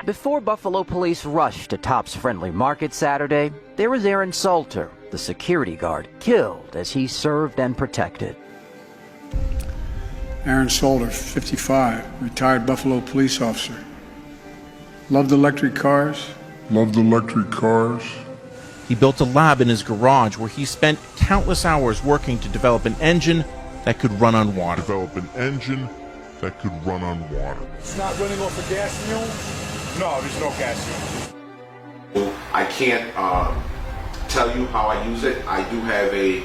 Before Buffalo police rushed to Tops Friendly Market Saturday, there was Aaron Salter, the security guard, killed as he served and protected. Aaron Salter, 55, retired Buffalo police officer. Loved electric cars. Loved electric cars. He built a lab in his garage where he spent countless hours working to develop an engine that could run on water. It's not running off a gas fuel? No, there's no gas fuel. I can't tell you how I use it. I do have a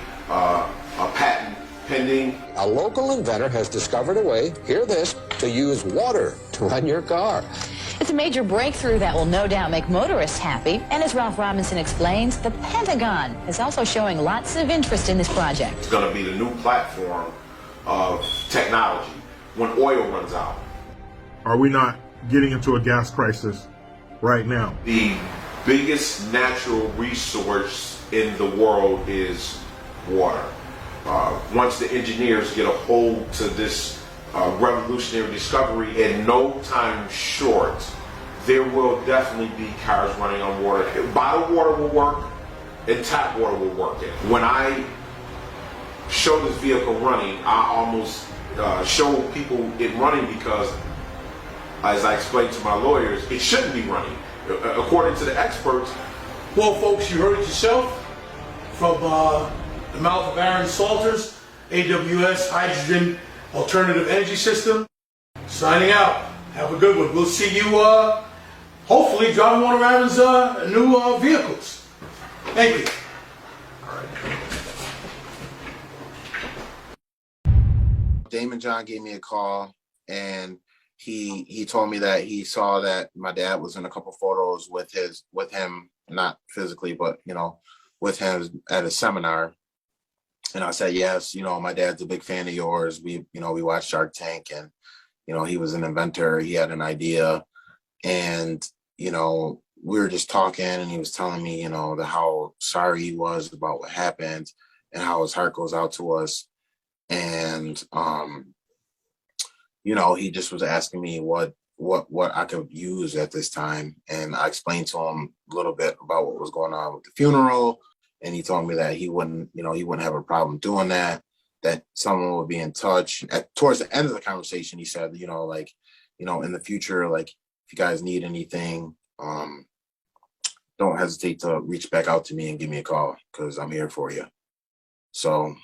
patent pending. A local inventor has discovered a way, hear this, to use water to run your car. It's a major breakthrough that will no doubt make motorists happy. And as Ralph Robinson explains, the Pentagon is also showing lots of interest in this project. It's going to be the new platform of technology when oil runs out. Are we not getting into a gas crisis right now? The biggest natural resource in the world is water. Once the engineers get a hold to this revolutionary discovery, in no time short, there will definitely be cars running on water. Bottled water will work, and tap water will work. When I show this vehicle running, I almost show people it running because, as I explained to my lawyers, it shouldn't be running. According to the experts. Well, folks, you heard it yourself from the mouth of Aaron Salters, AWS Hydrogen Alternative Energy System. Signing out. Have a good one. We'll see you, hopefully, driving one of Aaron's new vehicles. Thank you. Damon John gave me a call, and he told me that he saw that my dad was in a couple photos with him, not physically, but with him at a seminar. And I said, yes, my dad's a big fan of yours. We watched Shark Tank, and he was an inventor. He had an idea, and we were just talking, and he was telling me how sorry he was about what happened and how his heart goes out to us. And he just was asking me what I could use at this time. And I explained to him a little bit about what was going on with the funeral. And he told me that he wouldn't have a problem doing that someone would be in touch. Towards the end of the conversation, he said, in the future, like, if you guys need anything, don't hesitate to reach back out to me and give me a call, because I'm here for you. So,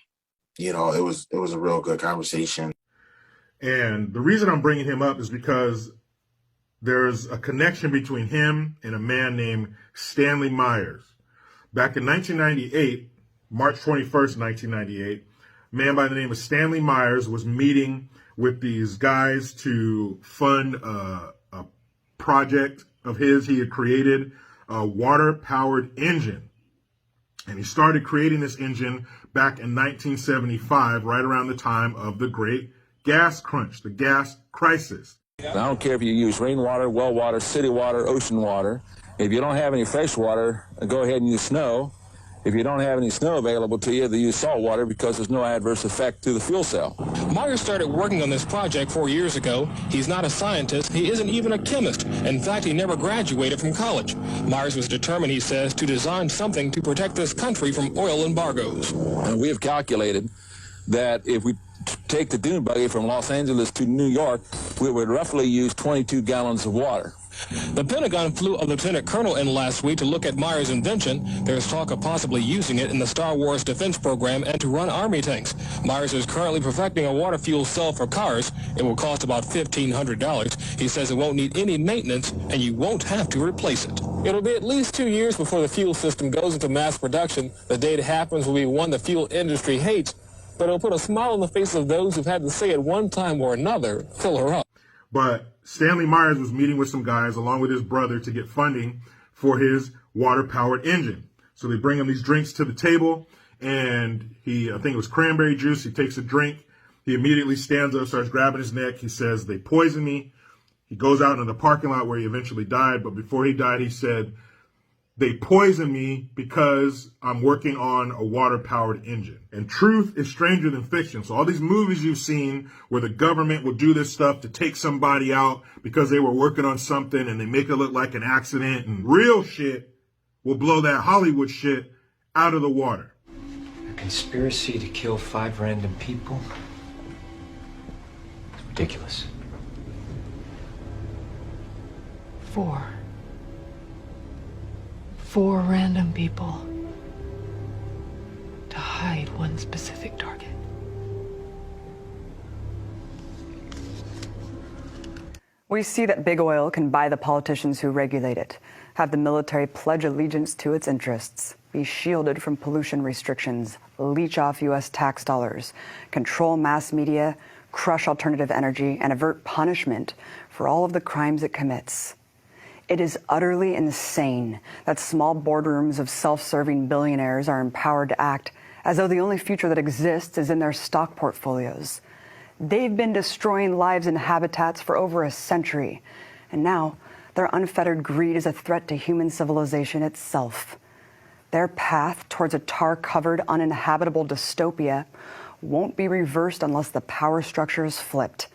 it was a real good conversation. And the reason I'm bringing him up is because there's a connection between him and a man named Stanley Myers. Back in 1998, March 21st, 1998, a man by the name of Stanley Myers was meeting with these guys to fund a project of his. He had created a water-powered engine. And he started creating this engine back in 1975, right around the time of the great gas crunch, the gas crisis. I don't care if you use rainwater, well water, city water, ocean water. If you don't have any fresh water, go ahead and use snow. If you don't have any snow available to you, they use salt water because there's no adverse effect to the fuel cell. Myers started working on this project 4 years ago. He's not a scientist. He isn't even a chemist. In fact, he never graduated from college. Myers was determined, he says, to design something to protect this country from oil embargoes. And we have calculated that if we take the dune buggy from Los Angeles to New York, we would roughly use 22 gallons of water. The Pentagon flew a lieutenant colonel in last week to look at Myers' invention. There's talk of possibly using it in the Star Wars defense program and to run Army tanks. Myers is currently perfecting a water fuel cell for cars. It will cost about $1,500. He says it won't need any maintenance, and you won't have to replace it. It'll be at least 2 years before the fuel system goes into mass production. The day it happens will be one the fuel industry hates, but it'll put a smile on the faces of those who've had to say at one time or another, fill her up. But Stanley Myers was meeting with some guys along with his brother to get funding for his water-powered engine. So they bring him these drinks to the table, and I think it was cranberry juice. He takes a drink. He immediately stands up, starts grabbing his neck. He says, "They poisoned me." He goes out into the parking lot where he eventually died. But before he died, he said, they poison me because I'm working on a water-powered engine. And truth is stranger than fiction. So all these movies you've seen where the government will do this stuff to take somebody out because they were working on something and they make it look like an accident, and real shit will blow that Hollywood shit out of the water. A conspiracy to kill 5 random people? It's ridiculous. 4 random people to hide one specific target. We see that big oil can buy the politicians who regulate it, have the military pledge allegiance to its interests, be shielded from pollution restrictions, leech off U.S. tax dollars, control mass media, crush alternative energy, and avert punishment for all of the crimes it commits. It is utterly insane that small boardrooms of self-serving billionaires are empowered to act as though the only future that exists is in their stock portfolios. They've been destroying lives and habitats for over a century, and now their unfettered greed is a threat to human civilization itself. Their path towards a tar-covered, uninhabitable dystopia won't be reversed unless the power structure is flipped.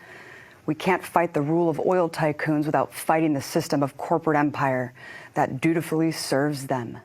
We can't fight the rule of oil tycoons without fighting the system of corporate empire that dutifully serves them.